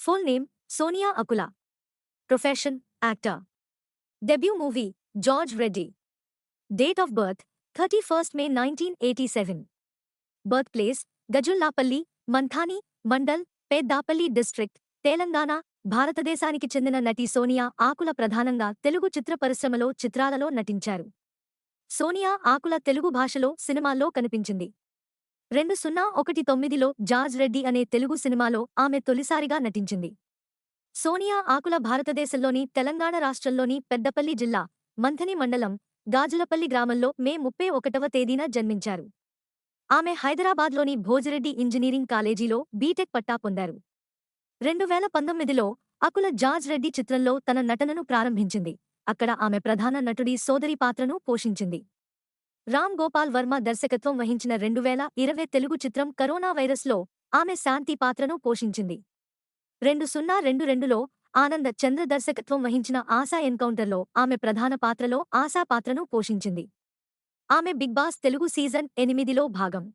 Full name, Sonia Akula. Profession, actor. Debut movie, George Reddy. Date of birth, 31st May 1987. Birthplace, Gajullapalli, Manthani, Mandal, Peddapalli District, Telangana, భారతదేశానికి చెందిన నటి సోనియా ఆకుల ప్రధానంగా తెలుగు చిత్ర పరిశ్రమలో చిత్రాలలో నటించారు. సోనియా ఆకుల తెలుగు భాషలో సినిమాల్లో కనిపించింది. 2019లో జార్జ్ రెడ్డి అనే తెలుగు సినిమాలో ఆమె తొలిసారిగా నటించింది. సోనియా ఆకుల భారతదేశంలోని తెలంగాణ రాష్ట్రంలోని పెద్దపల్లి జిల్లా, మంథని మండలం, గాజులపల్లి గ్రామంలో మే 31వ తేదీన జన్మించారు. ఆమె హైదరాబాద్లోని భోజిరెడ్డి ఇంజనీరింగ్ కాలేజీలో బీటెక్ పట్టా పొందారు. 2019లో అకుల జార్జ్ రెడ్డి చిత్రంలో తన నటనను ప్రారంభించింది. అక్కడ ఆమె ప్రధాన నటుడి సోదరి పాత్రను పోషించింది. రామ్ గోపాల్ వర్మ దర్శకత్వం వహించిన 2020 తెలుగు చిత్రం కరోనా వైరస్లో ఆమె శాంతి పాత్రను పోషించింది. 2022లో ఆనంద చంద్ర దర్శకత్వం వహించిన ఆశా ఎన్కౌంటర్లో ఆమె ప్రధాన పాత్రలో ఆశా పాత్రను పోషించింది. ఆమె బిగ్ బాస్ తెలుగు సీజన్ 8లో భాగం.